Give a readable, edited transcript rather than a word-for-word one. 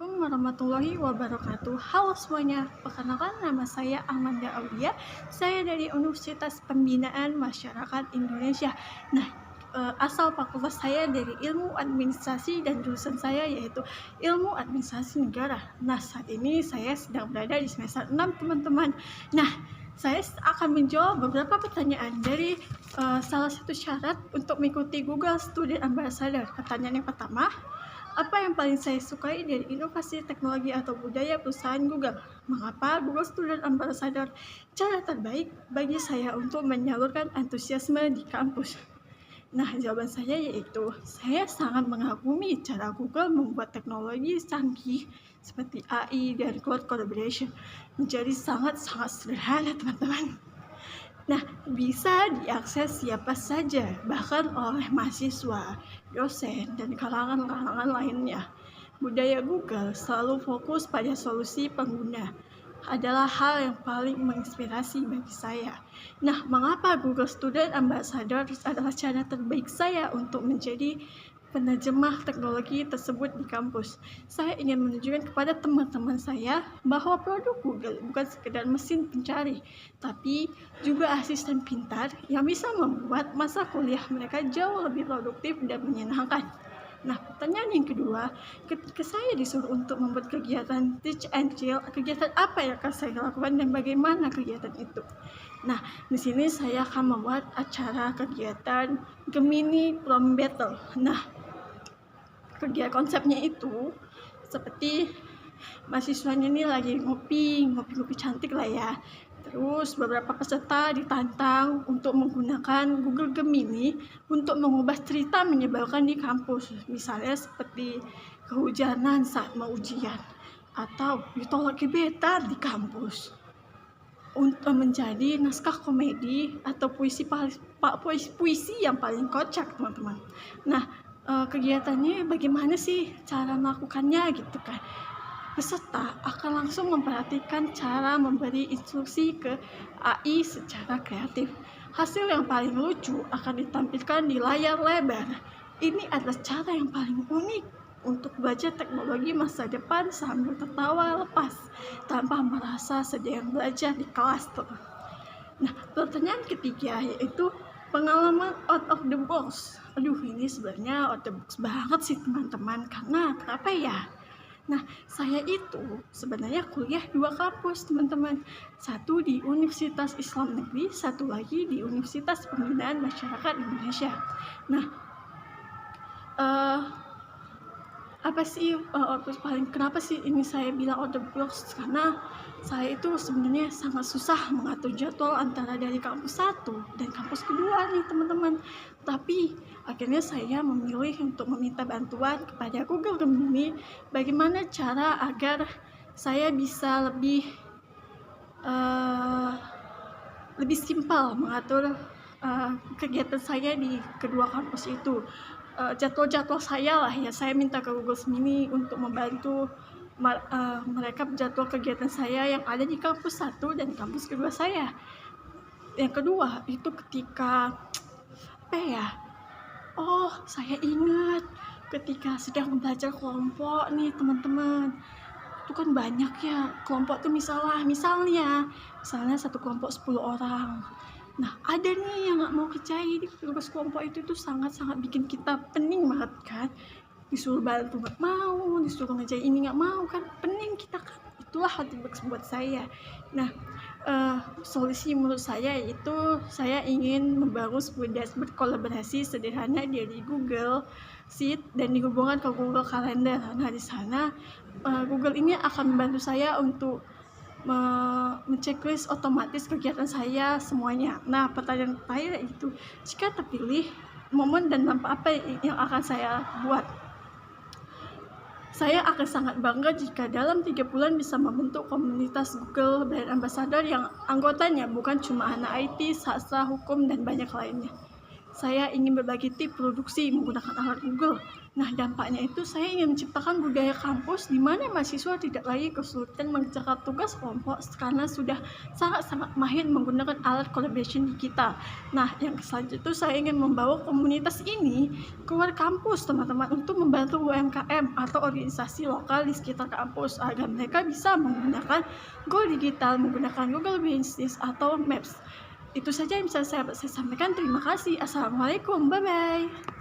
Assalamualaikum warahmatullahi wabarakatuh. Halo semuanya, perkenalkan nama saya Amanda Aulia. Saya dari Universitas Pembinaan Masyarakat Indonesia. Nah, asal fakultas saya dari Ilmu Administrasi dan jurusan saya yaitu Ilmu Administrasi Negara. Nah, saat ini saya sedang berada di semester 6, teman-teman. Nah, saya akan menjawab beberapa pertanyaan dari salah satu syarat untuk mengikuti Google Student Ambassador. Pertanyaan yang pertama, apa yang paling saya sukai dari inovasi teknologi atau budaya perusahaan Google? Mengapa Google Student Ambassador cara terbaik bagi saya untuk menyalurkan antusiasme di kampus? Nah, jawaban saya yaitu, saya sangat mengagumi cara Google membuat teknologi canggih seperti AI dan cloud collaboration menjadi sangat-sangat sederhana, teman-teman. Nah, bisa diakses siapa saja, bahkan oleh mahasiswa, dosen, dan kalangan-kalangan lainnya. Budaya Google selalu fokus pada solusi pengguna, adalah hal yang paling menginspirasi bagi saya. Nah, mengapa Google Student Ambassador adalah cara terbaik saya untuk menjadi penerjemah teknologi tersebut di kampus? Saya ingin menunjukkan kepada teman-teman saya bahwa produk Google bukan sekedar mesin pencari, tapi juga asisten pintar yang bisa membuat masa kuliah mereka jauh lebih produktif dan menyenangkan. Nah, pertanyaan yang kedua, ketika saya disuruh untuk membuat kegiatan Teach and Chill, kegiatan apa yang akan saya lakukan dan bagaimana kegiatan itu? Nah, di sini saya akan membuat acara kegiatan Gemini Prom Battle. Nah, kegiatan konsepnya itu seperti mahasiswanya ini lagi ngopi cantik lah ya. Terus beberapa peserta ditantang untuk menggunakan Google Gemini untuk mengubah cerita menyebalkan di kampus. Misalnya seperti kehujanan saat mau ujian atau ditolak gebetan di kampus, untuk menjadi naskah komedi atau puisi yang paling kocak, teman-teman. Nah, kegiatannya bagaimana sih cara melakukannya gitu kan? Peserta akan langsung memperhatikan cara memberi instruksi ke AI secara kreatif. Hasil yang paling lucu akan ditampilkan di layar lebar. Ini adalah cara yang paling unik untuk belajar teknologi masa depan sambil tertawa lepas tanpa merasa sedang belajar di kelas. Nah, pertanyaan ketiga yaitu pengalaman out of the box. Aduh, ini sebenarnya out of the box banget sih, teman-teman. Karena kenapa ya? Nah, saya itu sebenarnya kuliah 2 kampus, teman-teman. Satu di Universitas Islam Negeri, satu lagi di Universitas Pembinaan Masyarakat Indonesia. Nah, kenapa sih ini saya bilang out of the box? Karena saya itu sebenarnya sangat susah mengatur jadwal antara dari kampus 1 dan kampus kedua nih, teman-teman. Tapi akhirnya saya memilih untuk meminta bantuan kepada Google Gemini bagaimana cara agar saya bisa lebih simpel mengatur kegiatan saya di kedua kampus itu. Jadwal-jadwal saya lah ya, saya minta ke Google Gemini untuk membantu mereka jadwal kegiatan saya yang ada di kampus 1 dan kampus kedua saya. Yang kedua itu ketika saya ingat ketika sedang belajar kelompok nih, teman-teman. Itu kan banyak ya kelompok tuh, misalnya satu kelompok 10 orang. Nah, ada nih yang nggak mau kerjain di tugas kelompok itu tuh sangat-sangat bikin kita pening banget kan. Disuruh bantu nggak mau, disuruh ngerjain ini nggak mau kan, pening kita kan. Itulah hot box buat saya. Nah, solusi menurut saya yaitu saya ingin membangun sebuah dashboard kolaborasi sederhana dari Google Sheet dan dihubungkan ke Google Calendar. Nah, di sana Google ini akan membantu saya untuk menceklis otomatis kegiatan saya semuanya. Nah, pertanyaan terakhir itu, jika terpilih, momen dan dampak apa yang akan saya buat? Saya akan sangat bangga jika dalam 3 bulan bisa membentuk komunitas Google Brand Ambassador yang anggotanya bukan cuma anak IT, sastra, hukum, dan banyak lainnya. saya ingin berbagi tips produksi menggunakan alat Google. Nah, dampaknya itu saya ingin menciptakan budaya kampus di mana mahasiswa tidak lagi kesulitan mengerjakan tugas kelompok karena sudah sangat-sangat mahir menggunakan alat collaboration digital. Nah, yang selanjutnya itu saya ingin membawa komunitas ini keluar kampus, teman-teman, untuk membantu UMKM atau organisasi lokal di sekitar kampus agar mereka bisa menggunakan Go Digital, menggunakan Google Business atau Maps. Itu saja yang bisa saya sampaikan. Terima kasih. Assalamualaikum. Bye-bye.